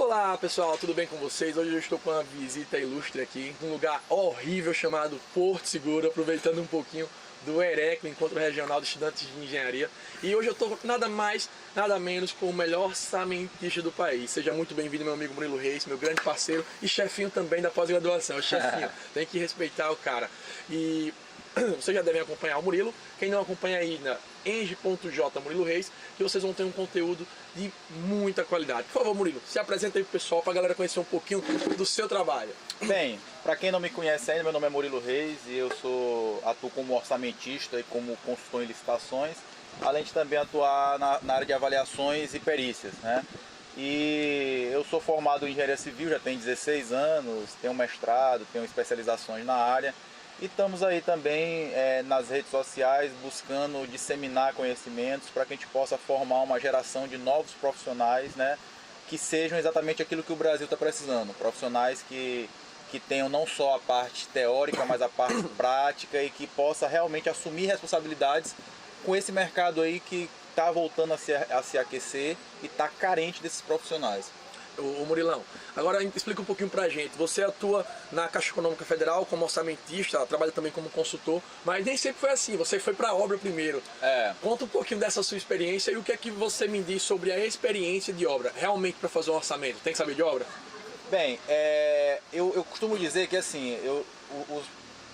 Olá pessoal, tudo bem com vocês? Hoje eu estou com uma visita ilustre aqui, num lugar horrível chamado Porto Seguro, aproveitando um pouquinho do EREC, o Encontro Regional de Estudantes de Engenharia. E hoje eu estou nada mais, nada menos com o melhor orçamentista do país. Seja muito bem-vindo, meu amigo Murilo Reis, meu grande parceiro e chefinho também da pós-graduação. Chefinho, tem que respeitar o cara. E vocês já devem acompanhar o Murilo. Quem não acompanha aí na eng.j Murilo Reis, que vocês vão ter um conteúdo de muita qualidade. Por favor, Murilo, se apresenta aí pro pessoal, pra galera conhecer um pouquinho do seu trabalho. Bem, para quem não me conhece ainda, meu nome é Murilo Reis e eu atuo como orçamentista e como consultor em licitações, além de também atuar na área de avaliações e perícias, né? E eu sou formado em engenharia civil, já tenho 16 anos, tenho mestrado, tenho especializações na área. E estamos aí também nas redes sociais buscando disseminar conhecimentos para que a gente possa formar uma geração de novos profissionais, né, que sejam exatamente aquilo que o Brasil está precisando. Profissionais que tenham não só a parte teórica, mas a parte prática e que possa realmente assumir responsabilidades com esse mercado aí que está voltando a se aquecer e está carente desses profissionais. O Murilão, agora explica um pouquinho pra gente. Você atua na Caixa Econômica Federal como orçamentista, trabalha também como consultor, mas nem sempre foi assim, você foi pra obra primeiro. Conta um pouquinho dessa sua experiência e o que é que você me diz sobre a experiência de obra, realmente para fazer um orçamento. Tem que saber de obra? Bem, eu costumo dizer que assim,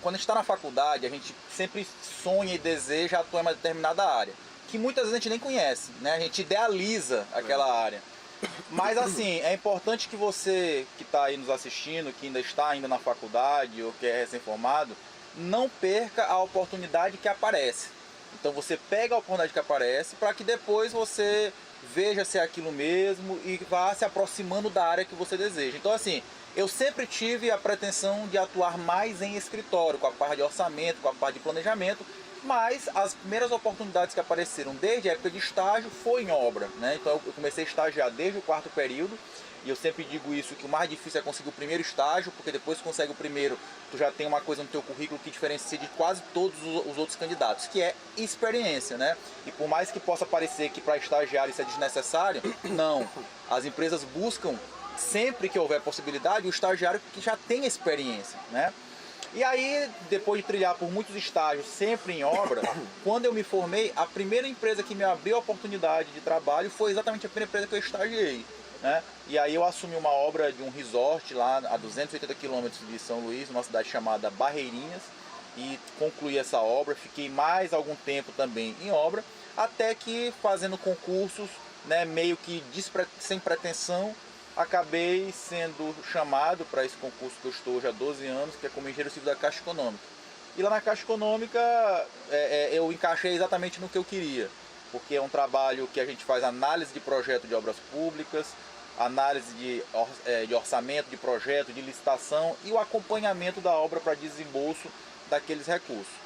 quando a gente está na faculdade, a gente sempre sonha e deseja atuar em uma determinada área, que muitas vezes a gente nem conhece, né? A gente idealiza aquela área. Mas assim, é importante que você que está aí nos assistindo, que ainda está ainda na faculdade ou que é recém-formado, não perca a oportunidade que aparece. Então você pega a oportunidade que aparece para que depois você veja se é aquilo mesmo e vá se aproximando da área que você deseja. Então assim, eu sempre tive a pretensão de atuar mais em escritório, com a parte de orçamento, com a parte de planejamento, mas as primeiras oportunidades que apareceram desde a época de estágio foi em obra, né? Então eu comecei a estagiar desde o quarto período e eu sempre digo isso, que o mais difícil é conseguir o primeiro estágio, porque depois que consegue o primeiro, tu já tem uma coisa no teu currículo que diferencia de quase todos os outros candidatos, que é experiência, né? E por mais que possa parecer que para estagiário isso é desnecessário, não. As empresas buscam, sempre que houver possibilidade, o estagiário que já tem experiência, né? E aí, depois de trilhar por muitos estágios, sempre em obra, quando eu me formei, a primeira empresa que me abriu a oportunidade de trabalho foi exatamente a primeira empresa que eu estagiei, né? E aí eu assumi uma obra de um resort lá a 280 quilômetros de São Luís, numa cidade chamada Barreirinhas, e concluí essa obra, fiquei mais algum tempo também em obra, até que fazendo concursos, né, meio que sem pretensão, acabei sendo chamado para esse concurso que eu estou hoje há 12 anos, que é como engenheiro civil da Caixa Econômica. E lá na Caixa Econômica eu encaixei exatamente no que eu queria, porque é um trabalho que a gente faz análise de projeto de obras públicas, análise de orçamento, de projeto, de licitação e o acompanhamento da obra para desembolso daqueles recursos.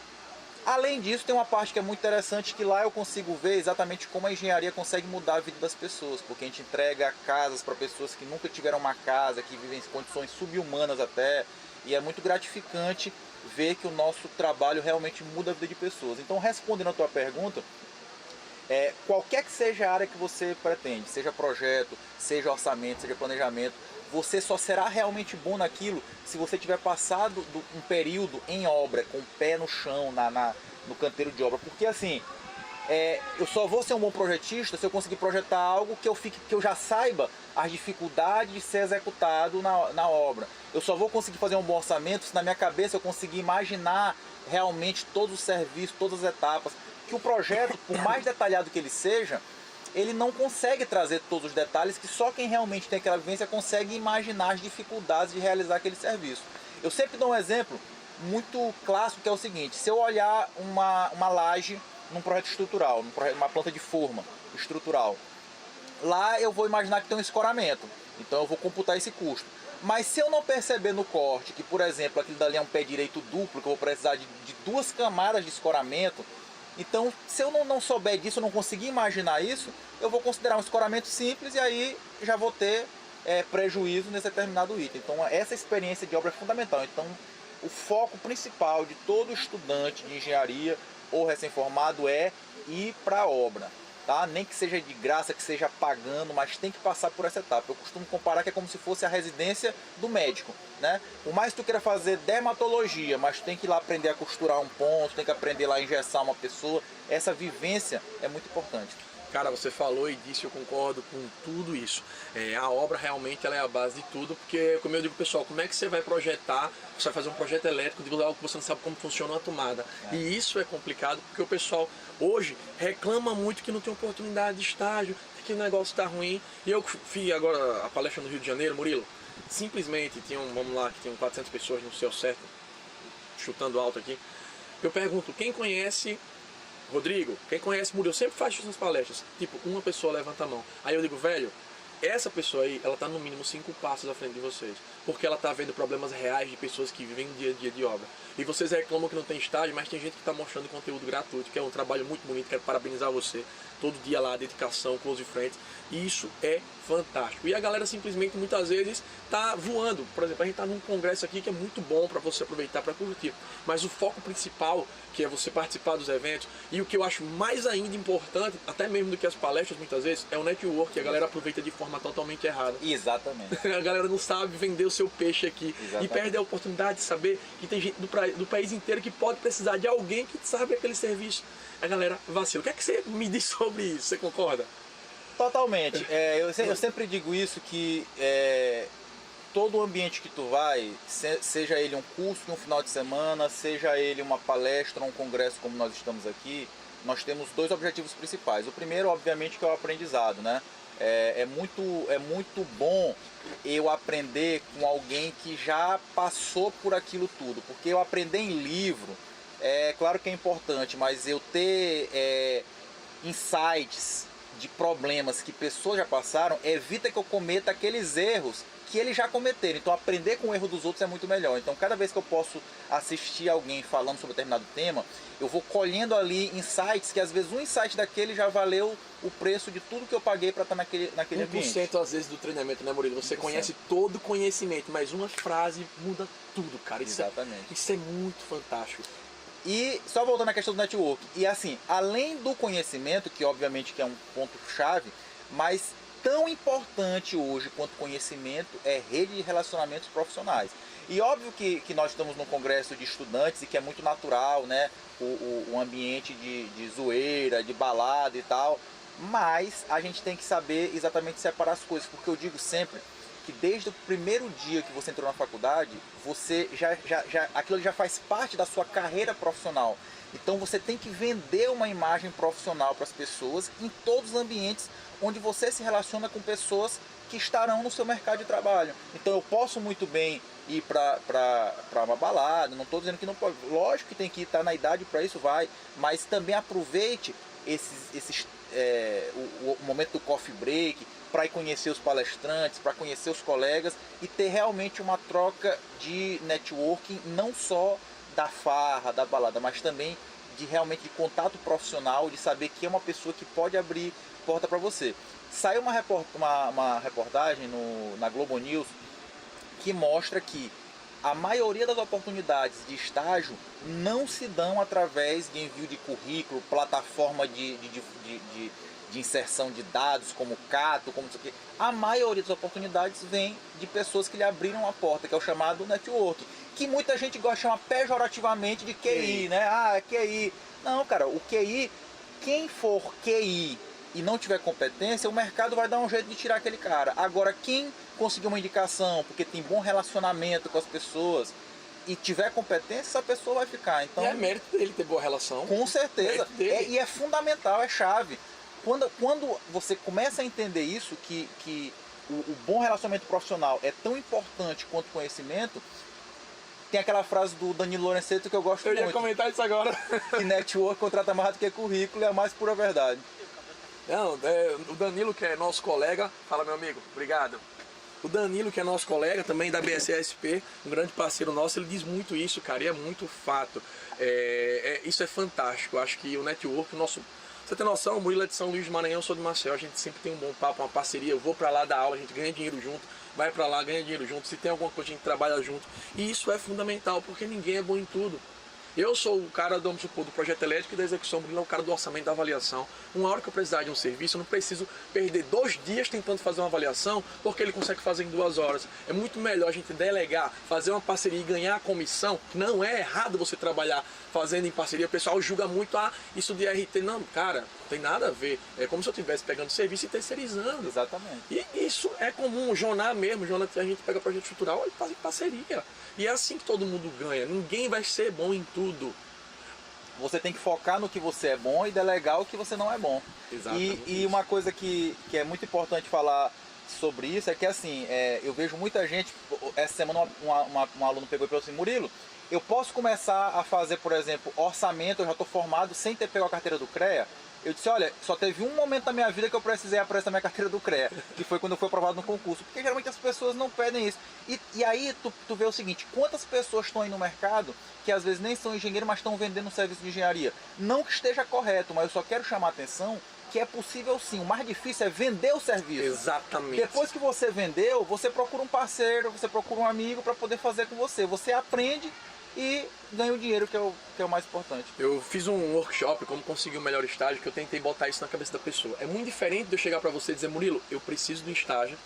Além disso, tem uma parte que é muito interessante, que lá eu consigo ver exatamente como a engenharia consegue mudar a vida das pessoas, porque a gente entrega casas para pessoas que nunca tiveram uma casa, que vivem em condições subhumanas até, e é muito gratificante ver que o nosso trabalho realmente muda a vida de pessoas. Então, respondendo a tua pergunta, qualquer que seja a área que você pretende, seja projeto, seja orçamento, seja planejamento, você só será realmente bom naquilo se você tiver passado um período em obra, com o pé no chão, no canteiro de obra. Porque assim, eu só vou ser um bom projetista se eu conseguir projetar algo que eu já saiba as dificuldades de ser executado na obra. Eu só vou conseguir fazer um bom orçamento se na minha cabeça eu conseguir imaginar realmente todos os serviços, todas as etapas. Que o projeto, por mais detalhado que ele seja, ele não consegue trazer todos os detalhes, que só quem realmente tem aquela vivência consegue imaginar as dificuldades de realizar aquele serviço. Eu sempre dou um exemplo muito clássico, que é o seguinte: se eu olhar uma laje num projeto estrutural, numa planta de forma estrutural, lá eu vou imaginar que tem um escoramento, então eu vou computar esse custo. Mas se eu não perceber no corte que, por exemplo, aquilo dali é um pé direito duplo, que eu vou precisar de 2 camadas de escoramento, então, se eu não souber disso, eu não conseguir imaginar isso, eu vou considerar um escoramento simples e aí já vou ter prejuízo nesse determinado item. Então, essa experiência de obra é fundamental. Então, o foco principal de todo estudante de engenharia ou recém-formado é ir para a obra. tá? Nem que seja de graça, que seja pagando, mas tem que passar por essa etapa. Eu costumo comparar que é como se fosse a residência do médico, né? Por mais que tu queira fazer dermatologia, mas tu tem que ir lá aprender a costurar um ponto, tem que aprender lá a engessar uma pessoa. Essa vivência é muito importante. Cara, você falou e disse, eu concordo com tudo isso. A obra realmente ela é a base de tudo, porque, como eu digo, pessoal, como é que você vai projetar, você vai fazer um projeto elétrico de algo que você não sabe como funciona uma tomada. E isso é complicado, porque o pessoal hoje reclama muito que não tem oportunidade de estágio, que o negócio está ruim. E eu fiz agora a palestra no Rio de Janeiro, Murilo, simplesmente vamos lá, que tinham 400 pessoas no céu certo, chutando alto aqui. Eu pergunto, quem conhece Rodrigo, quem conhece Murilo, sempre faz isso nas palestras. Tipo, uma pessoa levanta a mão. Aí eu digo, velho, essa pessoa aí, ela tá no mínimo 5 passos à frente de vocês. Porque ela tá vendo problemas reais de pessoas que vivem dia a dia de obra. E vocês reclamam que não tem estágio, mas tem gente que tá mostrando conteúdo gratuito, que é um trabalho muito bonito, quero parabenizar você. Todo dia lá, dedicação, close friends. E isso é fantástico. E a galera simplesmente, muitas vezes, tá voando. Por exemplo, a gente tá num congresso aqui que é muito bom para você aproveitar para curtir. Mas o foco principal, que é você participar dos eventos, e o que eu acho mais ainda importante, até mesmo do que as palestras muitas vezes, é o network, que a galera aproveita de forma totalmente errada. Exatamente. A galera não sabe vender o seu peixe aqui. Exatamente. E perde a oportunidade de saber que tem gente do país inteiro que pode precisar de alguém que sabe aquele serviço. A galera vacila. O que é que você me diz sobre isso? Você concorda? Totalmente. Eu sempre digo isso, que todo ambiente que tu vai, seja ele um curso de um final de semana, seja ele uma palestra, um congresso como nós estamos aqui, nós temos 2 objetivos principais. O primeiro, obviamente, que é o aprendizado, né? É muito bom eu aprender com alguém que já passou por aquilo tudo, porque eu aprender em livro, claro que é importante, mas eu ter insights de problemas que pessoas já passaram, evita que eu cometa aqueles erros que eles já cometeram. Então aprender com o erro dos outros é muito melhor. Então cada vez que eu posso assistir alguém falando sobre determinado tema, eu vou colhendo ali insights, que às vezes um insight daquele já valeu o preço de tudo que eu paguei para estar naquele ambiente. 1% às vezes do treinamento, né, Murilo? Você 1%. Conhece todo o conhecimento, mas uma frase muda tudo, cara. Exatamente. Isso é muito fantástico. E só voltando à questão do network, e assim, além do conhecimento, que obviamente que é um ponto-chave, mas tão importante hoje quanto conhecimento é rede de relacionamentos profissionais. E óbvio que nós estamos num congresso de estudantes e que é muito natural, né, o ambiente de zoeira, de balada e tal, mas a gente tem que saber exatamente separar as coisas, porque eu digo sempre que desde o primeiro dia que você entrou na faculdade, você aquilo já faz parte da sua carreira profissional. Então você tem que vender uma imagem profissional para as pessoas em todos os ambientes onde você se relaciona com pessoas que estarão no seu mercado de trabalho. Então eu posso muito bem ir para uma balada, não estou dizendo que não pode, lógico que tem que estar na idade para isso, vai, mas também aproveite o momento do coffee break, para ir conhecer os palestrantes, para conhecer os colegas e ter realmente uma troca de networking, não só da farra, da balada, mas também realmente de contato profissional, de saber que é uma pessoa que pode abrir porta para você. Saiu uma reportagem na Globo News que mostra que a maioria das oportunidades de estágio não se dão através de envio de currículo, plataforma de inserção de dados, como Cato, como isso aqui. A maioria das oportunidades vem de pessoas que lhe abriram a porta, que é o chamado network, que muita gente gosta de chamar pejorativamente de QI, né? Ah, QI. Não, cara, o QI, quem for QI e não tiver competência, o mercado vai dar um jeito de tirar aquele cara. Agora, quem conseguir uma indicação, porque tem bom relacionamento com as pessoas e tiver competência, essa pessoa vai ficar. Então, é mérito dele ter boa relação. Com certeza. E é fundamental, é chave. Quando você começa a entender isso, que o bom relacionamento profissional é tão importante quanto o conhecimento, tem aquela frase do Danilo Lorenzetto que eu gosto muito. Eu ia comentar isso agora. Que network contrata mais do que currículo, é a mais pura verdade. Não, o Danilo, que é nosso colega, fala, meu amigo, obrigado. O Danilo, que é nosso colega também da BSSP, um grande parceiro nosso, ele diz muito isso, cara, e é muito fato. Isso é fantástico. Eu acho que o network, você tem noção, o Murilo é de São Luís de Maranhão, eu sou de Maceió, a gente sempre tem um bom papo, uma parceria, eu vou pra lá dar aula, a gente ganha dinheiro junto, vai pra lá, ganha dinheiro junto, se tem alguma coisa a gente trabalha junto. E isso é fundamental, porque ninguém é bom em tudo. Eu sou o cara, vamos supor, do projeto elétrico e da execução, o cara do orçamento da avaliação. Uma hora que eu precisar de um serviço, eu não preciso perder 2 dias tentando fazer uma avaliação, porque ele consegue fazer em 2 horas. É muito melhor a gente delegar, fazer uma parceria e ganhar a comissão. Não é errado você trabalhar fazendo em parceria. O pessoal julga muito, isso de RT. Não, cara, não tem nada a ver. É como se eu estivesse pegando serviço e terceirizando. Exatamente. E isso é comum. O Joná mesmo, a gente pega projeto estrutural e faz em parceria. E é assim que todo mundo ganha. Ninguém vai ser bom em tudo. Você tem que focar no que você é bom e delegar o que você não é bom. Exatamente. E uma coisa que é muito importante falar sobre isso é que assim, eu vejo muita gente, essa semana um aluno pegou e falou assim, Murilo, eu posso começar a fazer, por exemplo, orçamento, eu já estou formado sem ter pego a carteira do CREA? Eu disse, olha, só teve um momento da minha vida que eu precisei apresentar minha carteira do CREA, que foi quando eu fui aprovado no concurso, porque geralmente as pessoas não pedem isso. E aí tu vê o seguinte, quantas pessoas estão aí no mercado que às vezes nem são engenheiros, mas estão vendendo um serviço de engenharia? Não que esteja correto, mas eu só quero chamar a atenção que é possível sim. O mais difícil é vender o serviço. Exatamente. Depois que você vendeu, você procura um parceiro, você procura um amigo para poder fazer com você. Você aprende e ganha o dinheiro, que é o mais importante. Eu fiz um workshop, como conseguir o melhor estágio, que eu tentei botar isso na cabeça da pessoa. É muito diferente de eu chegar para você e dizer, Murilo, eu preciso de um estágio,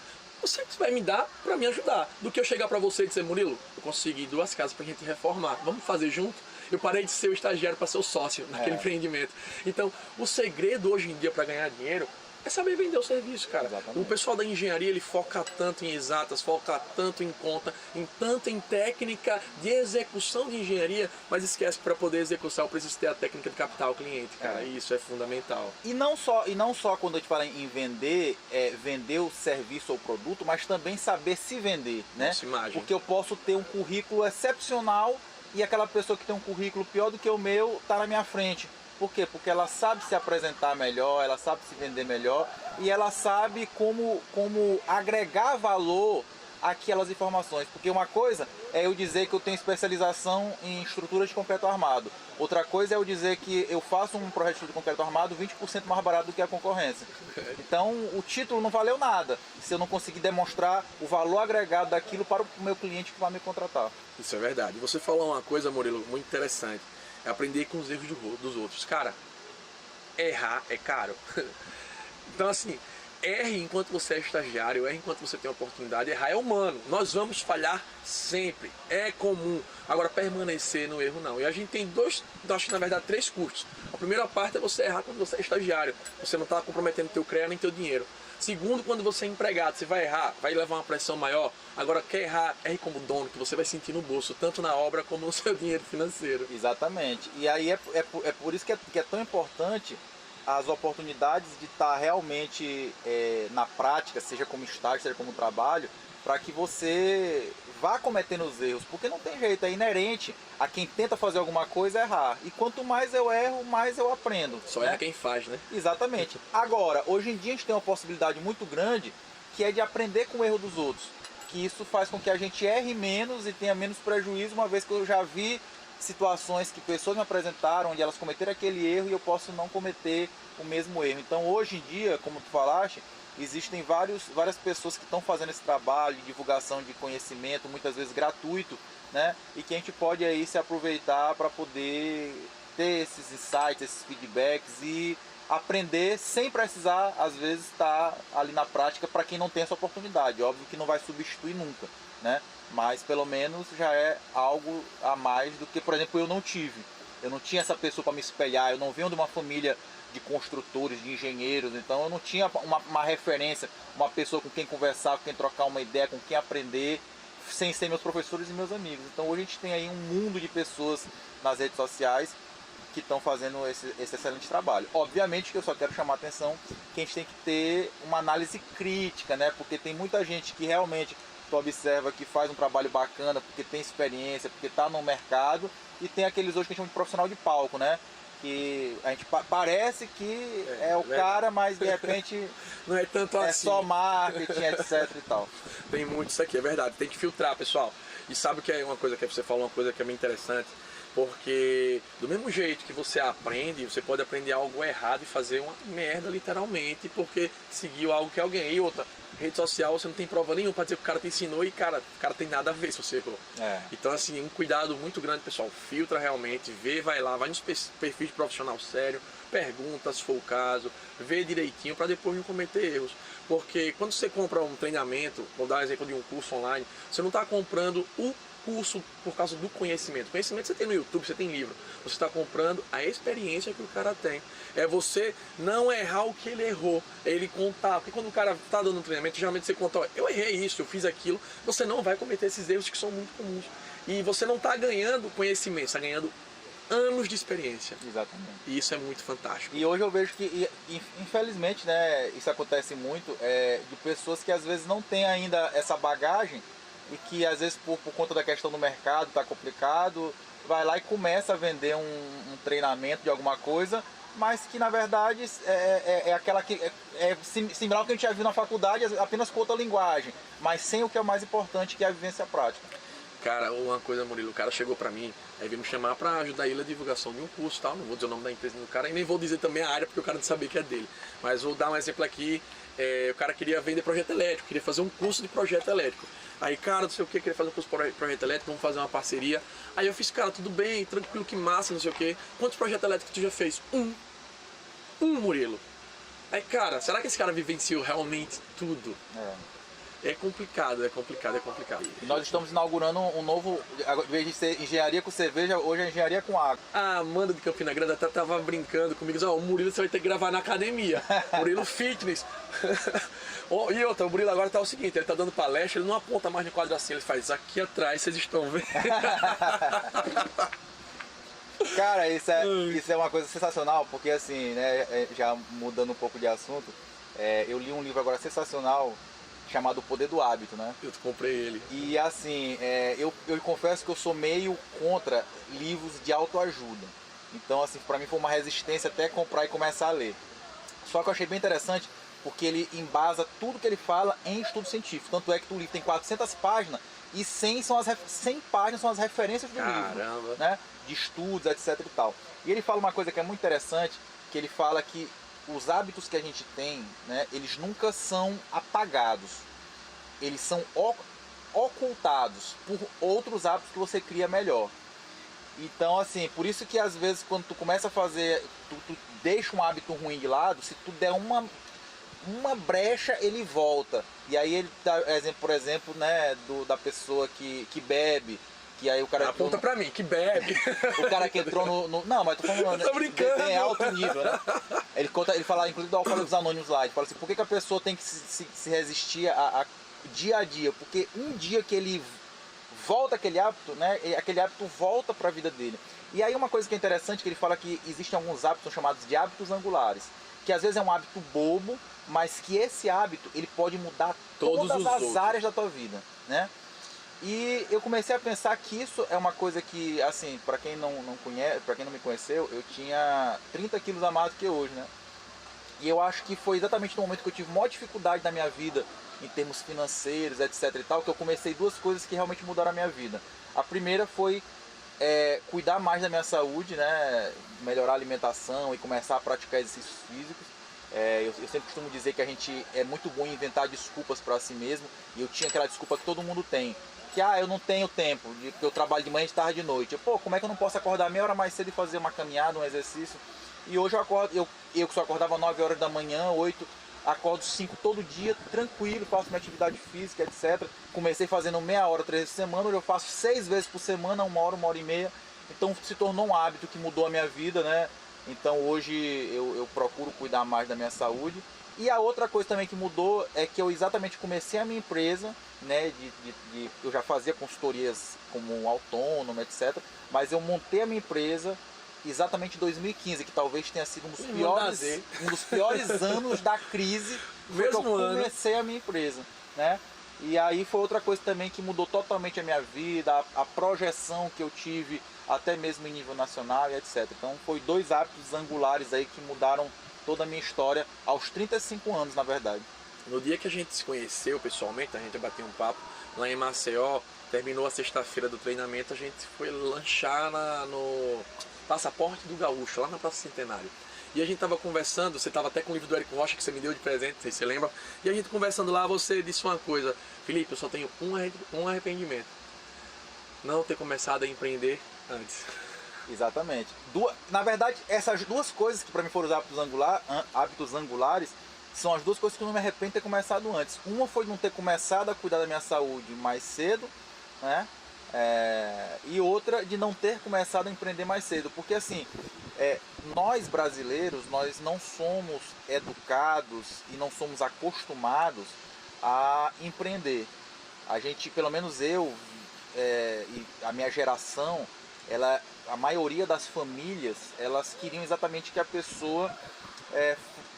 você vai me dar para me ajudar, do que eu chegar para você e dizer, Murilo, eu consegui 2 casas para a gente reformar, vamos fazer junto? Eu parei de ser o estagiário para ser o sócio naquele empreendimento. Então, o segredo hoje em dia para ganhar dinheiro é saber vender o serviço, cara. Exatamente. O pessoal da engenharia, ele foca tanto em exatas, foca tanto em conta, tanto em técnica de execução de engenharia, mas esquece que para poder executar eu preciso ter a técnica de captar o cliente, cara. E isso é fundamental. E não só quando a gente fala em vender, vender o serviço ou produto, mas também saber se vender, né? Nossa imagem. Porque eu posso ter um currículo excepcional e aquela pessoa que tem um currículo pior do que o meu está na minha frente. Por quê? Porque ela sabe se apresentar melhor, ela sabe se vender melhor e ela sabe como agregar valor àquelas informações. Porque uma coisa é eu dizer que eu tenho especialização em estrutura de concreto armado. Outra coisa é eu dizer que eu faço um projeto de concreto armado 20% mais barato do que a concorrência. Então o título não valeu nada se eu não conseguir demonstrar o valor agregado daquilo para o meu cliente que vai me contratar. Isso é verdade. Você falou uma coisa, Murilo, muito interessante. É aprender com os erros dos outros. Cara, errar é caro. Então assim, erre enquanto você é estagiário, erre enquanto você tem oportunidade. Errar é humano. Nós vamos falhar sempre. É comum. Agora, permanecer no erro não. E a gente tem acho que na verdade 3 custos. A primeira parte é você errar quando você é estagiário. Você não está comprometendo teu CREA nem teu dinheiro. Segundo, quando você é empregado, você vai errar, vai levar uma pressão maior. Agora, quer errar, erre como dono, que você vai sentir no bolso, tanto na obra como no seu dinheiro financeiro. Exatamente. E aí é por isso que é tão importante as oportunidades de estar realmente na prática, seja como estágio, seja como trabalho, para que você vá cometendo os erros, porque não tem jeito, é inerente a quem tenta fazer alguma coisa errar. E quanto mais eu erro, mais eu aprendo. Só erra quem faz, né? Exatamente. Agora, hoje em dia a gente tem uma possibilidade muito grande que é de aprender com o erro dos outros. Que isso faz com que a gente erre menos e tenha menos prejuízo, uma vez que eu já vi situações que pessoas me apresentaram onde elas cometeram aquele erro e eu posso não cometer o mesmo erro. Então hoje em dia, como tu falaste, existem várias pessoas que estão fazendo esse trabalho de divulgação de conhecimento, muitas vezes gratuito, né? E que a gente pode aí se aproveitar para poder ter esses insights, esses feedbacks e aprender sem precisar, às vezes, estar ali na prática para quem não tem essa oportunidade. Óbvio que não vai substituir nunca, né? Mas pelo menos já é algo a mais do que, por exemplo, eu não tive. Eu não tinha essa pessoa para me espelhar, eu não venho de uma família de construtores, de engenheiros, então eu não tinha uma referência, uma pessoa com quem conversar, com quem trocar uma ideia, com quem aprender, sem ser meus professores e meus amigos. Então hoje a gente tem aí um mundo de pessoas nas redes sociais que estão fazendo esse excelente trabalho. Obviamente que eu só quero chamar a atenção que a gente tem que ter uma análise crítica, né? Porque tem muita gente que realmente tu observa que faz um trabalho bacana, porque tem experiência, porque está no mercado, e tem aqueles hoje que a gente chama de profissional de palco, né? Que a gente parece que é o cara, mas de repente não é tanto assim. É só marketing, etc e tal. Tem muito isso aqui, é verdade. Tem que filtrar, pessoal. E sabe que é uma coisa que você falou, uma coisa que é bem interessante, porque do mesmo jeito que você aprende, você pode aprender algo errado e fazer uma merda literalmente, porque seguiu algo que alguém. E outra, Rede social, você não tem prova nenhuma pra dizer que o cara te ensinou e, cara, o cara tem nada a ver se você errou. Então, assim, um cuidado muito grande, pessoal. Filtra realmente, vê, vai lá, vai nos perfis de profissional sério, pergunta se for o caso, vê direitinho para depois não cometer erros. Porque quando você compra um treinamento, vou dar um exemplo de um curso online, você não está comprando o curso por causa do conhecimento. Conhecimento você tem no YouTube, você tem livro. Você está comprando a experiência que o cara tem. É você não errar o que ele errou, é ele contar. Porque quando o cara está dando um treinamento, geralmente você conta, ó, eu errei isso, eu fiz aquilo, você não vai cometer esses erros que são muito comuns. E você não está ganhando conhecimento, você está ganhando anos de experiência. Exatamente. E isso é muito fantástico. E hoje eu vejo que, infelizmente, né, isso acontece muito, de pessoas que às vezes não têm ainda essa bagagem e que às vezes por conta da questão do mercado está complicado, vai lá e começa a vender um treinamento de alguma coisa, mas que na verdade é aquela que é similar ao que a gente já viu na faculdade, apenas com outra linguagem, mas sem o que é o mais importante, que é a vivência prática. Cara, uma coisa, Murilo, o cara chegou pra mim, aí veio me chamar pra ajudar ele na divulgação de um curso e tal, não vou dizer o nome da empresa do cara e nem vou dizer também a área porque o cara não sabia que é dele. Mas vou dar um exemplo aqui, o cara queria vender projeto elétrico, queria fazer um curso de projeto elétrico. Aí, cara, não sei o que, queria fazer um curso de projeto elétrico, vamos fazer uma parceria. Aí eu fiz, cara, tudo bem, tranquilo, que massa, não sei o que. Quantos projetos elétricos tu já fez? Um, Murilo. Aí, cara, será que esse cara vivenciou realmente tudo? É complicado, é complicado, é complicado. Nós estamos inaugurando um novo, em vez de ser engenharia com cerveja, hoje é engenharia com água. A Amanda de Campina Grande até tava brincando comigo, dizendo, o Murilo você vai ter que gravar na academia, Murilo Fitness. E outra, o Murilo agora tá o seguinte, ele tá dando palestra, ele não aponta mais no quadro assim, ele faz aqui atrás, vocês estão vendo. Cara, isso é uma coisa sensacional, porque assim, né, já mudando um pouco de assunto, eu li um livro agora sensacional, chamado O Poder do Hábito, né? Eu comprei ele. E assim, eu confesso que eu sou meio contra livros de autoajuda. Então, assim, pra mim foi uma resistência até comprar e começar a ler. Só que eu achei bem interessante, porque ele embasa tudo que ele fala em estudo científico. Tanto é que o livro tem 400 páginas e 100 páginas são as referências do livro, né? De estudos, etc e tal. E ele fala uma coisa que é muito interessante, que ele fala que os hábitos que a gente tem, né, eles nunca são apagados, eles são ocultados por outros hábitos que você cria melhor. Então, assim, por isso que às vezes quando tu começa a fazer, tu deixa um hábito ruim de lado, se tu der uma brecha, ele volta. E aí ele dá exemplo, por exemplo, né, da pessoa que bebe. Que aí o cara aponta pra mim, que bebe. O cara que entrou no não, mas tô falando, tô brincando. É alto nível, né? Ele fala, inclusive, do Alcoólicos Anônimos lá. Ele fala assim, por que a pessoa tem que se resistir a dia a dia? Porque um dia que ele volta aquele hábito, né? Aquele hábito volta para a vida dele. E aí uma coisa que é interessante, que ele fala que existem alguns hábitos chamados de hábitos angulares. Que às vezes é um hábito bobo, mas que esse hábito, ele pode mudar todas as áreas da tua vida, né? E eu comecei a pensar que isso é uma coisa que, assim, para quem não conhece, para quem não me conheceu, eu tinha 30 quilos a mais do que hoje, né? E eu acho que foi exatamente no momento que eu tive maior dificuldade na minha vida, em termos financeiros, etc e tal, que eu comecei duas coisas que realmente mudaram a minha vida. A primeira foi cuidar mais da minha saúde, né? Melhorar a alimentação e começar a praticar exercícios físicos. Eu sempre costumo dizer que a gente é muito bom em inventar desculpas para si mesmo, e eu tinha aquela desculpa que todo mundo tem. Que eu não tenho tempo, porque eu trabalho de manhã, de tarde, de noite. Como é que eu não posso acordar meia hora mais cedo e fazer uma caminhada, um exercício? E hoje eu acordo, eu que só acordava 9 horas da manhã, 8, acordo 5 todo dia, tranquilo, faço minha atividade física, etc. Comecei fazendo meia hora, 3 vezes por semana, hoje eu faço 6 vezes por semana, 1 hora e meia. Então se tornou um hábito que mudou a minha vida, né? Então hoje eu procuro cuidar mais da minha saúde. E a outra coisa também que mudou é que eu exatamente comecei a minha empresa, né, eu já fazia consultorias como autônomo, etc. Mas eu montei a minha empresa exatamente em 2015, que talvez tenha sido um dos piores anos da crise, foi que eu comecei a minha empresa, né? E aí foi outra coisa também que mudou totalmente a minha vida, a projeção que eu tive, até mesmo em nível nacional e etc. Então foi 2 hábitos angulares aí que mudaram toda a minha história aos 35 anos, na verdade. No dia que a gente se conheceu pessoalmente, a gente bateu um papo lá em Maceió, terminou a sexta-feira do treinamento, a gente foi lanchar no Passaporte do Gaúcho, lá na Praça Centenário. E a gente tava conversando, você tava até com o livro do Érico Rocha que você me deu de presente, não sei se você lembra. E a gente conversando lá, você disse uma coisa: Felipe, eu só tenho um arrependimento. Não ter começado a empreender antes. Exatamente. Na verdade, essas duas coisas que para mim foram os hábitos angulares, são as duas coisas que eu não me arrependo de ter começado antes. Uma foi não ter começado a cuidar da minha saúde mais cedo, né? E outra de não ter começado a empreender mais cedo. Porque assim, nós brasileiros, nós não somos educados e não somos acostumados a empreender. A gente, pelo menos eu e a minha geração, a maioria das famílias, elas queriam exatamente que a pessoa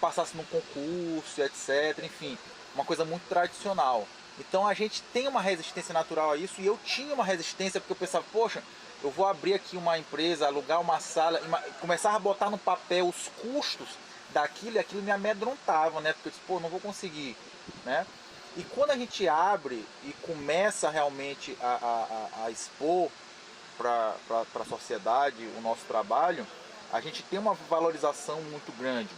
passasse num concurso, etc. Enfim, uma coisa muito tradicional. Então a gente tem uma resistência natural a isso, e eu tinha uma resistência porque eu pensava, poxa, eu vou abrir aqui uma empresa, alugar uma sala, começar a botar no papel os custos daquilo, e aquilo me amedrontava, né? Porque eu disse, pô, não vou conseguir, né? E quando a gente abre e começa realmente a expor para a sociedade o nosso trabalho, a gente tem uma valorização muito grande.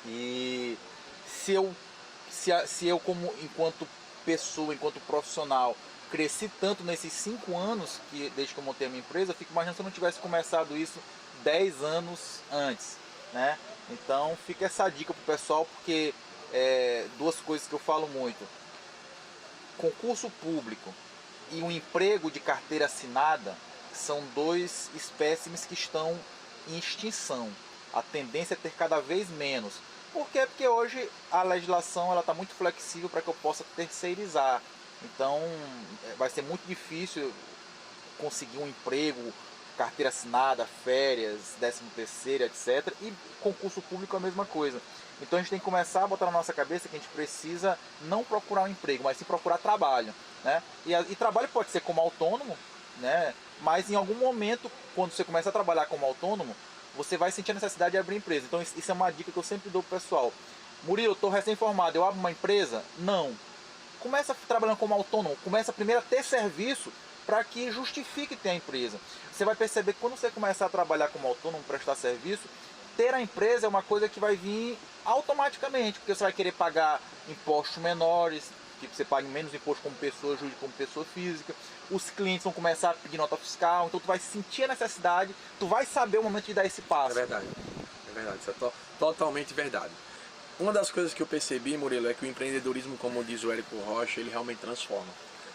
E se eu como enquanto pessoa, enquanto profissional, cresci tanto nesses 5 anos desde que eu montei a minha empresa, eu fico imaginando se eu não tivesse começado isso 10 anos antes, né? Então fica essa dica pro pessoal, porque duas coisas que eu falo muito: concurso público e um emprego de carteira assinada são dois espécimes que estão em extinção. A tendência é ter cada vez menos. Por quê? Porque hoje a legislação está muito flexível para que eu possa terceirizar. Então vai ser muito difícil conseguir um emprego, carteira assinada, férias, 13º, etc. E concurso público é a mesma coisa. Então a gente tem que começar a botar na nossa cabeça que a gente precisa não procurar um emprego, mas sim procurar trabalho, né? E trabalho pode ser como autônomo, né? Mas em algum momento, quando você começa a trabalhar como autônomo, você vai sentir a necessidade de abrir empresa. Então isso é uma dica que eu sempre dou pro pessoal. Murilo, eu estou recém-formado, eu abro uma empresa? Não. Começa trabalhando como autônomo, começa primeiro a ter serviço para que justifique ter a empresa. Você vai perceber que quando você começar a trabalhar como autônomo, prestar serviço, ter a empresa é uma coisa que vai vir automaticamente, porque você vai querer pagar impostos menores, que você pague menos imposto como pessoa jurídica, como pessoa física. Os clientes vão começar a pedir nota fiscal, então tu vai sentir a necessidade, tu vai saber o momento de dar esse passo. É verdade, isso é totalmente verdade. Uma das coisas que eu percebi, Murilo, é que o empreendedorismo, como diz o Érico Rocha, ele realmente transforma.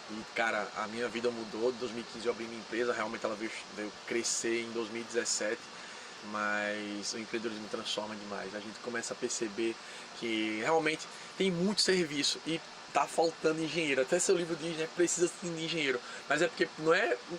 E, cara, a minha vida mudou. Em 2015 eu abri minha empresa, realmente ela veio crescer em 2017, mas o empreendedorismo transforma demais. A gente começa a perceber que realmente tem muito serviço e tá faltando engenheiro. Até seu livro diz, né, precisa de engenheiro. Mas é porque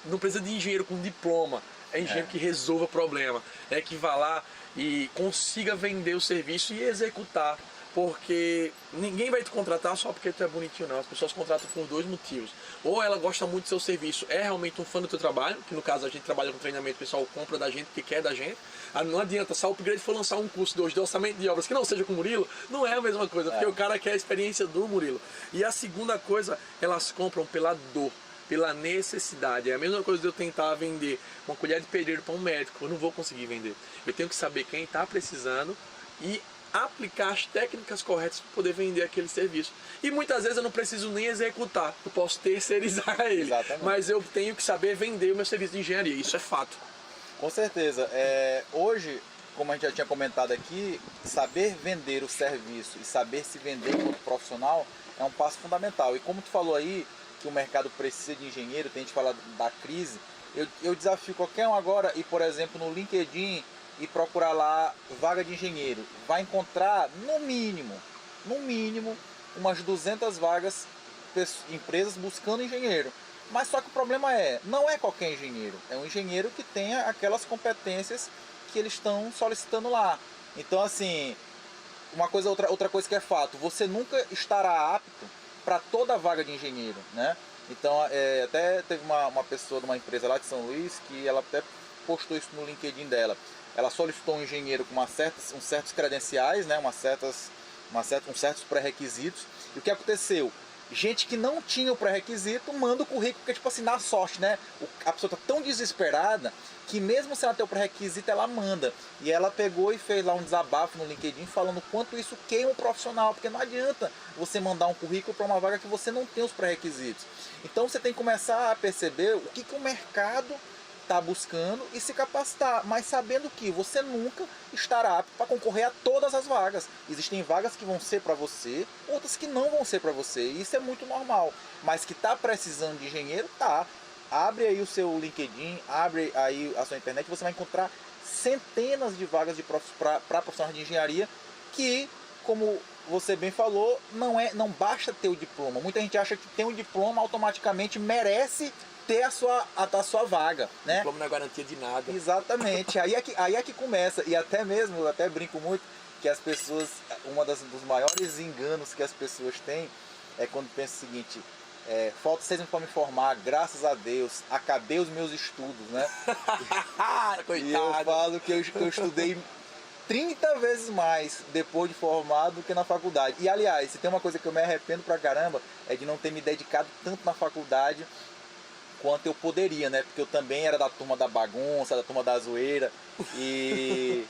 não precisa de engenheiro com diploma. É engenheiro que resolva problema. É que vá lá e consiga vender o serviço e executar. Porque ninguém vai te contratar só porque tu é bonitinho, não. As pessoas contratam por 2 motivos. Ou ela gosta muito do seu serviço, é realmente um fã do teu trabalho, que no caso a gente trabalha com treinamento, o pessoal compra da gente, porque quer da gente. Não adianta, se a Upgrade for lançar um curso de orçamento de obras que não seja com o Murilo, não é a mesma coisa, porque o cara quer a experiência do Murilo. E a segunda coisa, elas compram pela dor, pela necessidade. É a mesma coisa de eu tentar vender uma colher de pedreiro para um médico, eu não vou conseguir vender. Eu tenho que saber quem está precisando e aplicar as técnicas corretas para poder vender aquele serviço. E muitas vezes eu não preciso nem executar, eu posso terceirizar ele. Exatamente. Mas eu tenho que saber vender o meu serviço de engenharia, isso é fato. Com certeza. Hoje, como a gente já tinha comentado aqui, saber vender o serviço e saber se vender como profissional é um passo fundamental. E como tu falou aí, que o mercado precisa de engenheiro, tem gente que fala da crise, eu desafio qualquer um agora ir, por exemplo, no LinkedIn e procurar lá vaga de engenheiro. Vai encontrar, no mínimo, umas 200 vagas, empresas buscando engenheiro. Mas só que o problema não é qualquer engenheiro, é um engenheiro que tenha aquelas competências que eles estão solicitando lá. Então, assim, outra coisa que é fato, você nunca estará apto para toda vaga de engenheiro, né? Então, até teve uma pessoa de uma empresa lá de São Luís que ela até postou isso no LinkedIn dela. Ela solicitou um engenheiro com uns certos credenciais, né? uns certos pré-requisitos. E o que aconteceu? gente que não tinha o pré-requisito manda o currículo, porque tipo assim, na sorte, né? A pessoa tá tão desesperada que mesmo sem ela ter o pré-requisito, ela manda. E ela pegou e fez lá um desabafo no LinkedIn falando o quanto isso queima o profissional, porque não adianta você mandar um currículo para uma vaga que você não tem os pré-requisitos. Então você tem que começar a perceber o que o mercado está buscando e se capacitar, mas sabendo que você nunca estará apto para concorrer a todas as vagas. Existem vagas que vão ser para você, outras que não vão ser para você, e isso é muito normal. Mas que está precisando de engenheiro, tá. Abre aí o seu LinkedIn, abre aí a sua internet, você vai encontrar centenas de vagas para profissionais de engenharia que, como você bem falou, não basta ter o diploma. Muita gente acha que tem um diploma automaticamente merece ter a sua vaga, né? Diploma não é garantia de nada. Exatamente. Aí é que começa. E até mesmo, eu até brinco muito, que as pessoas, dos maiores enganos que as pessoas têm é quando pensam o seguinte: falta 6 anos para me formar, graças a Deus, acabei os meus estudos, né? E eu falo que eu estudei 30 vezes mais depois de formado do que na faculdade. E aliás, se tem uma coisa que eu me arrependo pra caramba, é de não ter me dedicado tanto na faculdade quanto eu poderia, né? Porque eu também era da turma da bagunça, da turma da zoeira. E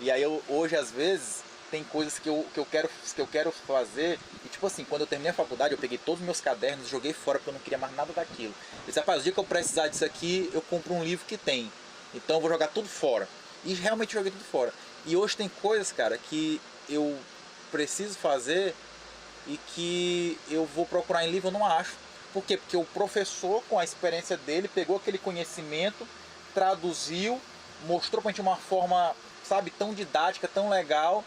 aí hoje, às vezes, tem coisas que eu quero fazer. E tipo assim, quando eu terminei a faculdade, eu peguei todos os meus cadernos e joguei fora porque eu não queria mais nada daquilo. Eu disse, rapaz, o dia que eu precisar disso aqui, eu compro um livro que tem. Então eu vou jogar tudo fora. E realmente joguei tudo fora. E hoje tem coisas, cara, que eu preciso fazer e que eu vou procurar em livro, eu não acho. Por quê? Porque o professor, com a experiência dele, pegou aquele conhecimento, traduziu, mostrou pra gente uma forma, sabe, tão didática, tão legal,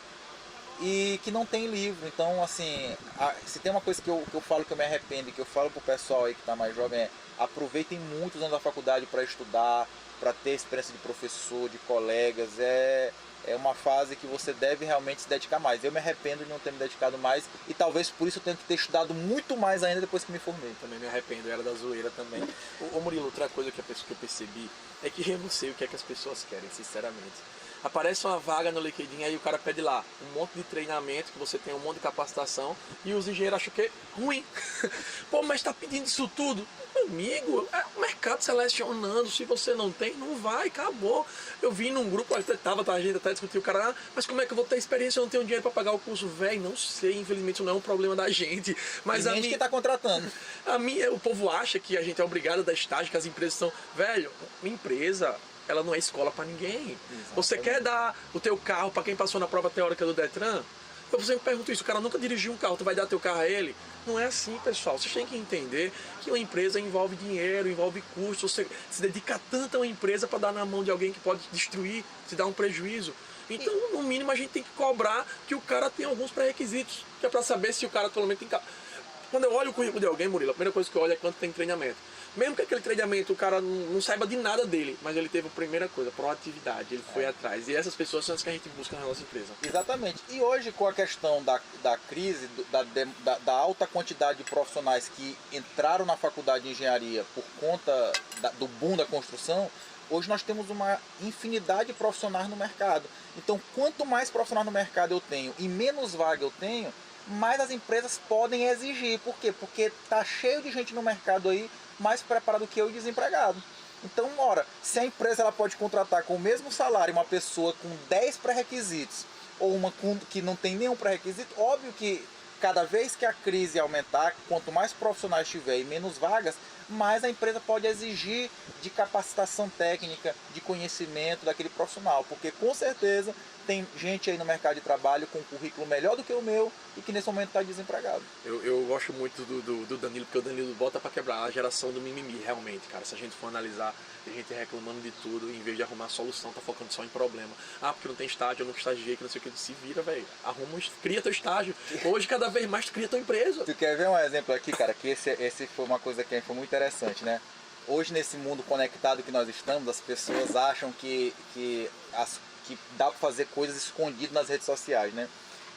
e que não tem livro. Então, assim, se tem uma coisa que eu falo que eu me arrependo e que eu falo pro pessoal aí que tá mais jovem aproveitem muito os anos da faculdade para estudar, para ter experiência de professor, de colegas. É uma fase que você deve realmente se dedicar mais. Eu me arrependo de não ter me dedicado mais e talvez por isso eu tenha que ter estudado muito mais ainda depois que me formei. Também me arrependo, eu era da zoeira também. Ô Murilo, outra coisa que eu percebi é que eu não sei o que é que as pessoas querem, sinceramente. Aparece uma vaga no LinkedIn, aí o cara pede lá um monte de treinamento, que você tem um monte de capacitação, e os engenheiros acham que é ruim. Pô, mas tá pedindo isso tudo? Meu amigo, é o mercado selecionando, se você não tem, não vai, acabou. Eu vi num grupo, a gente até discutiu, o cara, mas como é que eu vou ter experiência, eu não tenho dinheiro para pagar o curso? Velho, não sei, infelizmente isso não é um problema da gente. Mas a gente que tá contratando. O povo acha que a gente é obrigado a dar estágio, que as empresas são, velho, uma empresa, ela não é escola para ninguém. Exatamente. Você quer dar o teu carro para quem passou na prova teórica do Detran? Eu sempre pergunto isso, o cara nunca dirigiu um carro, tu vai dar teu carro a ele? Não é assim, pessoal. Vocês têm que entender que uma empresa envolve dinheiro, envolve custos. Você se dedica tanto a uma empresa para dar na mão de alguém que pode destruir, te dar um prejuízo. Então, no mínimo, a gente tem que cobrar que o cara tem alguns pré-requisitos, que é para saber se o cara pelo menos tem... Quando eu olho o currículo de alguém, Murilo, a primeira coisa que eu olho é quanto tem treinamento. Mesmo que aquele treinamento o cara não saiba de nada dele, mas ele teve a primeira coisa, proatividade, ele foi atrás. E essas pessoas são as que a gente busca na nossa empresa. Exatamente. E hoje, com a questão da crise, da alta quantidade de profissionais que entraram na faculdade de engenharia por conta do boom da construção, hoje nós temos uma infinidade de profissionais no mercado. Então, quanto mais profissionais no mercado eu tenho e menos vaga eu tenho, mais as empresas podem exigir. Por quê? Porque tá cheio de gente no mercado aí mais preparado que eu e desempregado. Então, ora, se a empresa ela pode contratar com o mesmo salário uma pessoa com 10 pré-requisitos ou uma que não tem nenhum pré-requisito, óbvio que cada vez que a crise aumentar, quanto mais profissionais tiver e menos vagas, mais a empresa pode exigir de capacitação técnica, de conhecimento daquele profissional, porque com certeza tem gente aí no mercado de trabalho com um currículo melhor do que o meu e que nesse momento está desempregado. Eu gosto muito do Danilo, porque o Danilo bota para quebrar a geração do mimimi, realmente, cara. Se a gente for analisar, tem gente reclamando de tudo, em vez de arrumar solução, tá focando só em problema. Ah, porque não tem estágio, eu não estagiei, que não sei o que. Se vira, velho. Cria teu estágio. Hoje, cada vez mais, tu cria tua empresa. Tu quer ver um exemplo aqui, cara? Que esse foi uma coisa que foi muito interessante, né? Hoje, nesse mundo conectado que nós estamos, as pessoas acham que dá para fazer coisas escondidas nas redes sociais, né?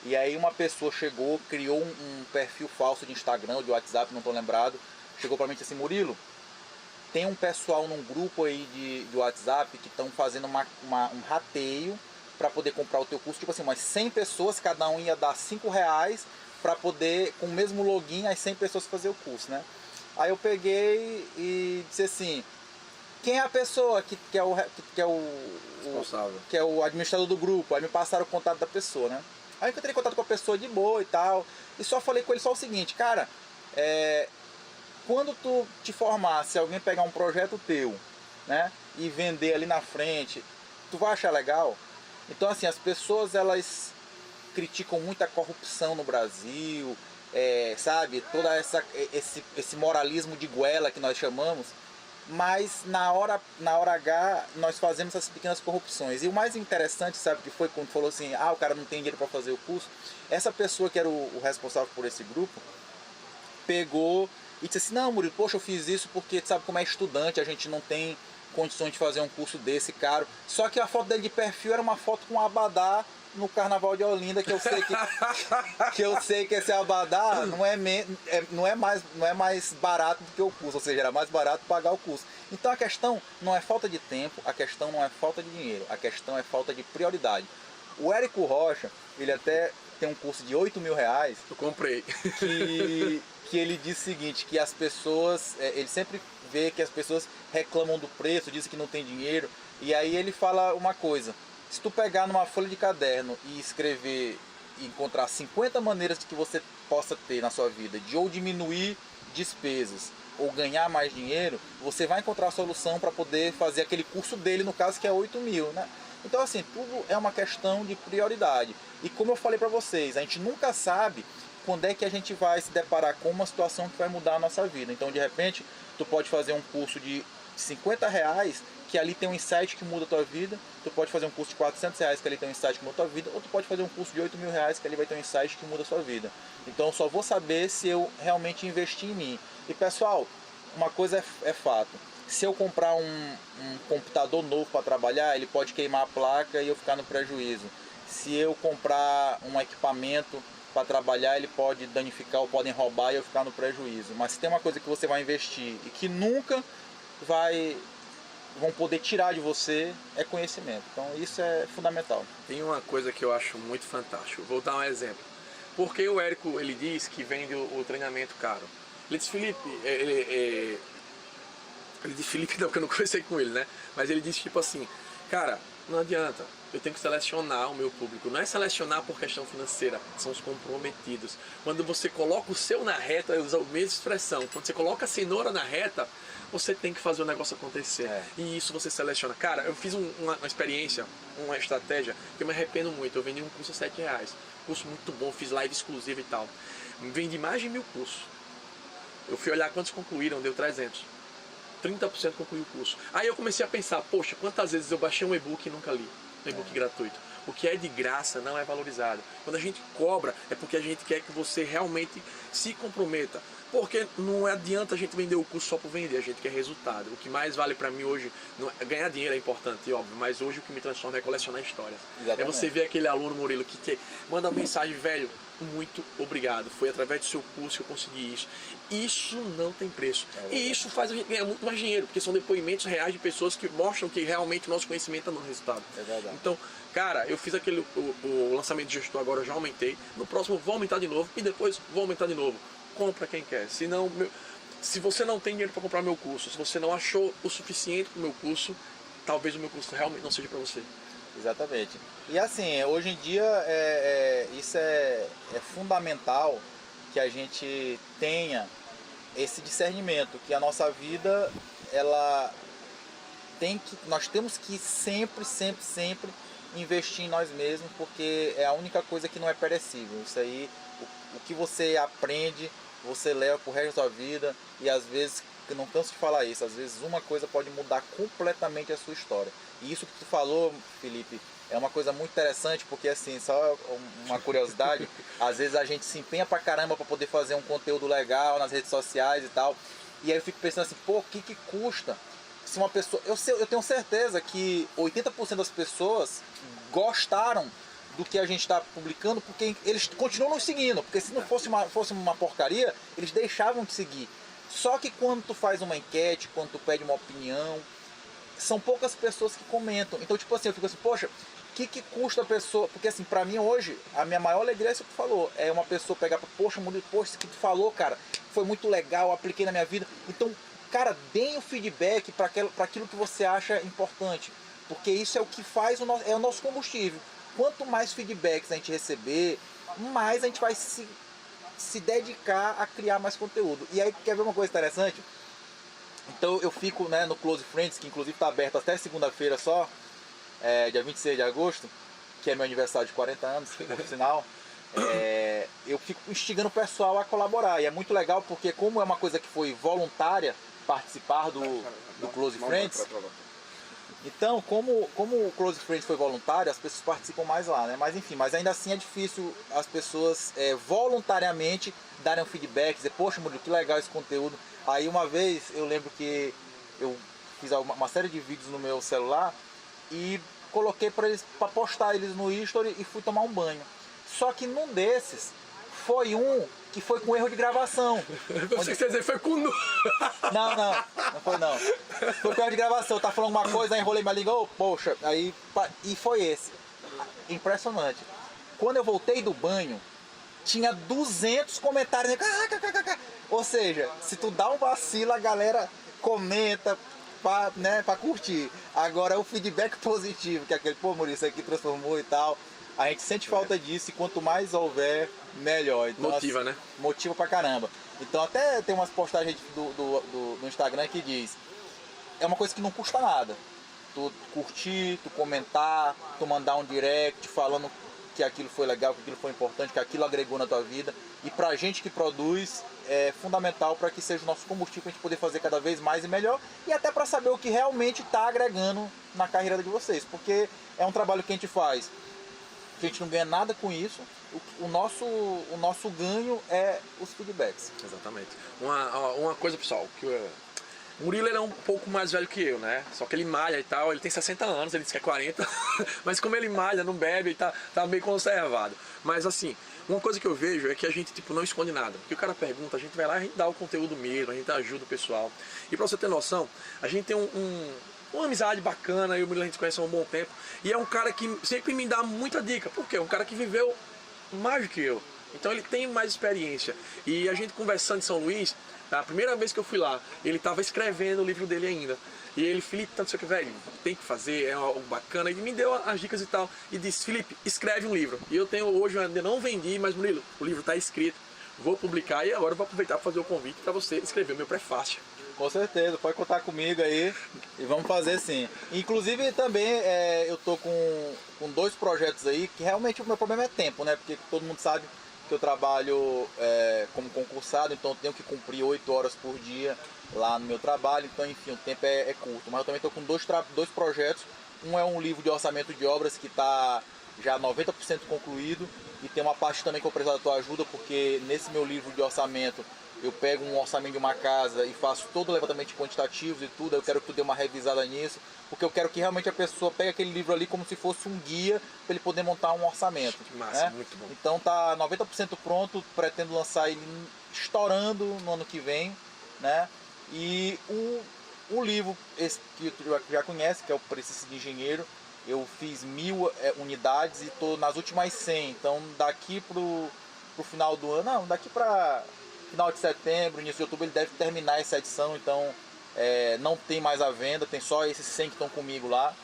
E aí uma pessoa chegou, criou um perfil falso de Instagram ou de WhatsApp, não estou lembrado, chegou para mim e disse assim: Murilo, tem um pessoal num grupo aí de WhatsApp que estão fazendo um rateio para poder comprar o teu curso, tipo assim, umas 100 pessoas, cada um ia dar R$5 para poder, com o mesmo login, as 100 pessoas fazer o curso, né? Aí eu peguei e disse assim, quem é a pessoa que Responsável. que é o administrador do grupo? Aí me passaram o contato da pessoa, né? Aí eu entrei em contato com a pessoa de boa e tal, e só falei com ele só o seguinte, cara, quando tu te formar, se alguém pegar um projeto teu, né, e vender ali na frente, tu vai achar legal? Então assim, as pessoas elas criticam muito a corrupção no Brasil, sabe, toda esse moralismo de goela que nós chamamos, mas na hora H nós fazemos essas pequenas corrupções. E o mais interessante, sabe, que foi quando falou assim, o cara não tem dinheiro para fazer o curso, essa pessoa que era o responsável por esse grupo, pegou e disse assim, não, Murilo, poxa, eu fiz isso porque, sabe, como é estudante, a gente não tem condições de fazer um curso desse caro. Só que a foto dele de perfil era uma foto com um abadá no Carnaval de Olinda, que eu sei que eu sei que esse abadá não é mais barato do que o curso, ou seja, era mais barato pagar o curso. Então a questão não é falta de tempo, a questão não é falta de dinheiro, a questão é falta de prioridade. O Érico Rocha, ele até tem um curso de 8 mil reais. Eu comprei. Que ele diz o seguinte, que as pessoas, ele sempre vê que as pessoas reclamam do preço, dizem que não tem dinheiro, e aí ele fala uma coisa, se tu pegar numa folha de caderno e escrever, e encontrar 50 maneiras de que você possa ter na sua vida, de ou diminuir despesas, ou ganhar mais dinheiro, você vai encontrar a solução para poder fazer aquele curso dele, no caso que é 8 mil, né? Então assim, tudo é uma questão de prioridade. E como eu falei para vocês, a gente nunca sabe quando é que a gente vai se deparar com uma situação que vai mudar a nossa vida. Então de repente, tu pode fazer um curso de 50 reais, que ali tem um insight que muda a tua vida. Tu pode fazer um curso de 400 reais, que ali tem um insight que muda a tua vida. Ou tu pode fazer um curso de 8 mil reais, que ali vai ter um insight que muda a sua vida. Então eu só vou saber se eu realmente investir em mim. E pessoal, uma coisa é fato. Se eu comprar um computador novo para trabalhar, ele pode queimar a placa e eu ficar no prejuízo. Se eu comprar um equipamento para trabalhar, ele pode danificar ou podem roubar e eu ficar no prejuízo. Mas se tem uma coisa que você vai investir e que nunca vão poder tirar de você, é conhecimento. Então isso é fundamental. Tem uma coisa que eu acho muito fantástico. Vou dar um exemplo. Porque o Érico, ele diz que vende o treinamento caro. Ele diz, Felipe, ele diz Felipe não, porque eu não conversei com ele, né? Mas ele diz tipo assim, cara, não adianta, eu tenho que selecionar o meu público. Não é selecionar por questão financeira, são os comprometidos. Quando você coloca o seu na reta, eu uso a mesma expressão, quando você coloca a cenoura na reta, você tem que fazer o negócio acontecer. E isso você seleciona. Cara, eu fiz uma experiência, uma estratégia, que eu me arrependo muito. Eu vendi um curso a 7 reais. Curso muito bom, fiz live exclusiva e tal. Vendi mais de 1000 cursos. Eu fui olhar quantos concluíram, deu 300. 30% concluiu o curso. Aí eu comecei a pensar, poxa, quantas vezes eu baixei um e-book e nunca li. Um e-book gratuito. O que é de graça não é valorizado. Quando a gente cobra, é porque a gente quer que você realmente se comprometa. Porque não adianta a gente vender o curso só por vender, a gente quer resultado. O que mais vale pra mim hoje, ganhar dinheiro é importante, óbvio, mas hoje o que me transforma é colecionar histórias. Exatamente. É você ver aquele aluno, Murilo, que manda uma mensagem, velho, muito obrigado, foi através do seu curso que eu consegui isso. Isso não tem preço. E isso faz a gente ganhar muito mais dinheiro, porque são depoimentos reais de pessoas que mostram que realmente o nosso conhecimento está dando resultado. É verdade. Então, cara, eu fiz o lançamento de gestor agora, eu já aumentei. No próximo vou aumentar de novo e depois vou aumentar de novo. Compra quem quer. Se você não tem dinheiro para comprar meu curso, se você não achou o suficiente para o meu curso, talvez o meu curso realmente não seja para você. Exatamente. E assim, hoje em dia isso é fundamental que a gente tenha esse discernimento, que a nossa vida, nós temos que sempre investir em nós mesmos, porque é a única coisa que não é perecível. Isso aí, o que você aprende, você leva pro resto da sua vida, e às vezes, eu não canso de falar isso, às vezes uma coisa pode mudar completamente a sua história. E isso que tu falou, Felipe, é uma coisa muito interessante, porque assim, só uma curiosidade, às vezes a gente se empenha pra caramba pra poder fazer um conteúdo legal nas redes sociais e tal, e aí eu fico pensando assim, pô, o que custa? Se uma pessoa, eu tenho certeza que 80% das pessoas gostaram do que a gente está publicando, porque eles continuam nos seguindo, porque se não fosse uma porcaria, eles deixavam de seguir. Só que quando tu faz uma enquete, quando tu pede uma opinião, são poucas pessoas que comentam. Então, tipo assim, eu fico assim, poxa, que custa a pessoa? Porque assim, pra mim hoje, a minha maior alegria é isso que tu falou. É uma pessoa pegar pra, poxa, Murilo, poxa, isso que tu falou, cara, foi muito legal, apliquei na minha vida. Então, cara, deem o feedback para aquilo que você acha importante. Porque isso é o que faz é o nosso combustível. Quanto mais feedbacks a gente receber, mais a gente vai se dedicar a criar mais conteúdo. E aí, quer ver uma coisa interessante? Então eu fico, né, no Close Friends, que inclusive está aberto até segunda-feira só, dia 26 de agosto, que é meu aniversário de 40 anos, por sinal. Eu fico instigando o pessoal a colaborar. E é muito legal porque, como é uma coisa que foi voluntária, participar do Close Friends, então, como o Close Friends foi voluntário, as pessoas participam mais lá, né? Mas enfim, mas ainda assim é difícil as pessoas voluntariamente darem um feedback, dizer, poxa, Murilo, que legal esse conteúdo. Aí uma vez eu lembro que eu fiz uma série de vídeos no meu celular e coloquei para postar eles no history e fui tomar um banho. Só que num desses foi um que foi com erro de gravação. Você quer dizer, foi com... Não foi não. Foi com erro de gravação, eu tava falando uma coisa, aí enrolei minha língua, oh, poxa, aí... E foi esse. Impressionante. Quando eu voltei do banho, tinha 200 comentários. Ou seja, se tu dá um vacilo, a galera comenta pra curtir. Agora o feedback positivo, que é aquele, pô, Maurício, isso aqui transformou e tal. A gente sente falta disso e quanto mais houver, melhor. Então, motiva, assim, né? Motiva pra caramba. Então até tem umas postagens do Instagram que diz, é uma coisa que não custa nada. Tu curtir, tu comentar, tu mandar um direct falando que aquilo foi legal, que aquilo foi importante, que aquilo agregou na tua vida. E pra gente que produz, é fundamental para que seja o nosso combustível para a gente poder fazer cada vez mais e melhor. E até para saber o que realmente está agregando na carreira de vocês. Porque é um trabalho que a gente faz. A gente não ganha nada com isso. O nosso ganho é os feedbacks. Exatamente. Uma coisa, pessoal, que o Murilo era um pouco mais velho que eu, né? Só que ele malha e tal, ele tem 60 anos, ele diz que é 40, mas como ele malha, não bebe, ele tá meio conservado. Mas assim, uma coisa que eu vejo é que a gente tipo, não esconde nada. Porque o cara pergunta, a gente vai lá, a gente dá o conteúdo mesmo, a gente ajuda o pessoal. E pra você ter noção, a gente tem uma amizade bacana, eu e o Murilo a gente conhece há um bom tempo. E é um cara que sempre me dá muita dica. Por quê? É um cara que viveu mais do que eu. Então ele tem mais experiência. E a gente conversando em São Luís, a primeira vez que eu fui lá, ele estava escrevendo o livro dele ainda. E ele, Felipe, tanto sei o que, velho, tem que fazer, é algo bacana. E me deu as dicas e tal. E disse, Felipe, escreve um livro. E eu tenho hoje, eu ainda não vendi, mas Murilo, o livro está escrito. Vou publicar e agora eu vou aproveitar para fazer o convite para você escrever o meu prefácio. Com certeza, pode contar comigo aí e vamos fazer sim. Inclusive também eu tô com 2 projetos aí que realmente o meu problema é tempo, né? Porque todo mundo sabe que eu trabalho como concursado, então eu tenho que cumprir 8 horas por dia lá no meu trabalho, então enfim, o tempo é curto. Mas eu também tô com dois projetos. Um é um livro de orçamento de obras que está já 90% concluído e tem uma parte também que eu preciso da tua ajuda, porque nesse meu livro de orçamento eu pego um orçamento de uma casa e faço todo o levantamento de quantitativos e tudo. Eu quero que tu dê uma revisada nisso, porque eu quero que realmente a pessoa pegue aquele livro ali como se fosse um guia para ele poder montar um orçamento. Massa, né? Muito bom. Então tá 90% pronto, pretendo lançar ele estourando no ano que vem, né? E o livro esse que tu já conhece, que é o Preciso de Engenheiro, eu fiz 1000 unidades e estou nas últimas 100. Então daqui pro final do ano, não, daqui para final de setembro, início de outubro, ele deve terminar essa edição. Então não tem mais à venda, tem só esses 100 que estão comigo lá.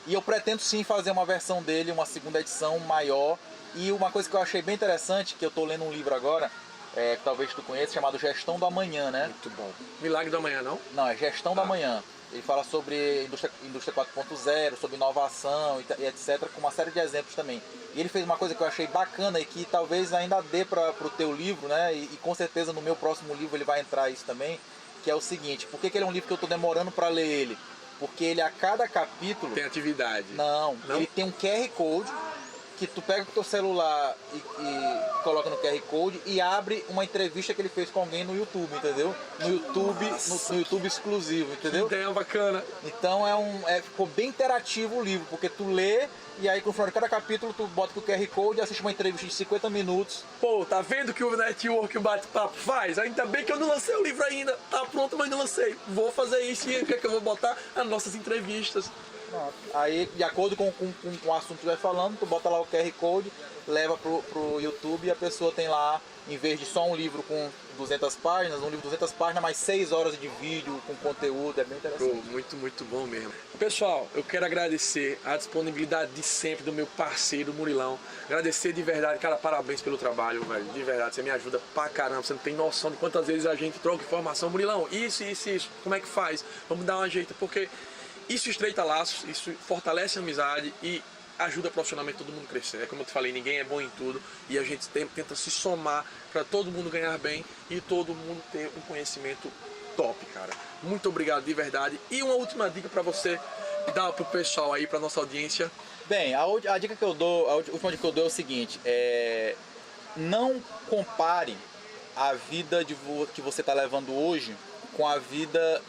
E eu pretendo sim fazer uma versão dele, uma segunda edição maior. E uma coisa que eu achei bem interessante, que eu estou lendo um livro agora, que talvez tu conheça, chamado Gestão do Amanhã, né? Muito bom. Milagre do Amanhã, não? Não, é Gestão do Amanhã. Ele fala sobre indústria 4.0, sobre inovação e etc, com uma série de exemplos também. E ele fez uma coisa que eu achei bacana e que talvez ainda dê para o teu livro, né? E com certeza no meu próximo livro ele vai entrar isso também, que é o seguinte: por que ele é um livro que eu estou demorando para ler ele? Porque ele, a cada capítulo... Tem atividade. Não, ele tem um QR Code que tu pega com o teu celular e coloca no QR Code e abre uma entrevista que ele fez com alguém no YouTube, entendeu? No YouTube exclusivo, entendeu? Que ideia bacana. Então ficou bem interativo o livro, porque tu lê e aí no final de cada capítulo tu bota o QR Code e assiste uma entrevista de 50 minutos. Pô, tá vendo que o network, o bate-papo faz? Ainda bem que eu não lancei o livro ainda. Tá pronto, mas não lancei. Vou fazer isso e o que é que eu vou botar? As nossas entrevistas. Pronto. Aí, de acordo com o assunto que vai falando, tu bota lá o QR Code, leva pro YouTube e a pessoa tem lá, em vez de só um livro com 200 páginas, um livro de 200 páginas, mais 6 horas de vídeo com conteúdo, é bem interessante. Pô, muito, muito bom mesmo. Pessoal, eu quero agradecer a disponibilidade de sempre do meu parceiro Murilão. Agradecer de verdade, cara, parabéns pelo trabalho, velho. De verdade, você me ajuda pra caramba. Você não tem noção de quantas vezes a gente troca informação. Murilão, isso, como é que faz? Vamos dar uma jeito, porque isso estreita laços, isso fortalece a amizade e ajuda profissionalmente todo mundo a crescer. É como eu te falei, ninguém é bom em tudo e a gente tenta se somar para todo mundo ganhar bem e todo mundo ter um conhecimento top, cara. Muito obrigado de verdade. E uma última dica para você dar pro pessoal aí, pra nossa audiência. Bem, a dica que eu dou, a última dica que eu dou é o seguinte, não compare a vida que você está levando hoje com a vida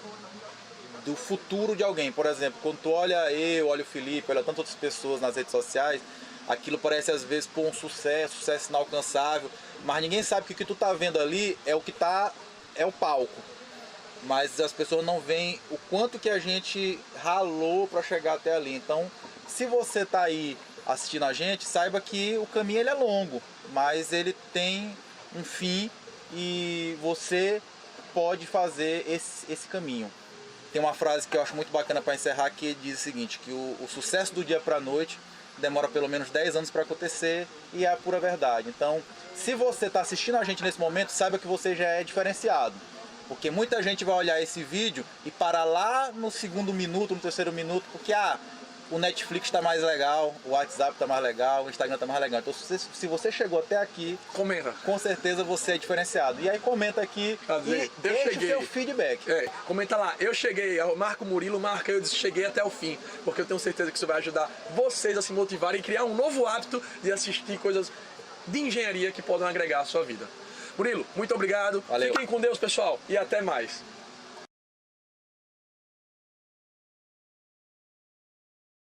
do futuro de alguém. Por exemplo, quando tu olha olha o Felipe, olha tantas outras pessoas nas redes sociais, aquilo parece às vezes um sucesso inalcançável, mas ninguém sabe que o que tu tá vendo ali é o palco. Mas as pessoas não veem o quanto que a gente ralou para chegar até ali. Então, se você tá aí assistindo a gente, saiba que o caminho ele é longo, mas ele tem um fim e você pode fazer esse caminho. Tem uma frase que eu acho muito bacana para encerrar que diz o seguinte, que o sucesso do dia para a noite demora pelo menos 10 anos para acontecer e é a pura verdade. Então, se você está assistindo a gente nesse momento, saiba que você já é diferenciado. Porque muita gente vai olhar esse vídeo e parar lá no segundo minuto, no terceiro minuto, porque o Netflix está mais legal, o WhatsApp está mais legal, o Instagram está mais legal. Então, se você chegou até aqui, comenta. Com certeza você é diferenciado. E aí comenta aqui e deixa o seu feedback. Comenta lá, eu cheguei, Marco Murilo, marca, eu cheguei até o fim. Porque eu tenho certeza que isso vai ajudar vocês a se motivarem e criar um novo hábito de assistir coisas de engenharia que podem agregar à sua vida. Murilo, muito obrigado. Valeu. Fiquem com Deus, pessoal, e até mais.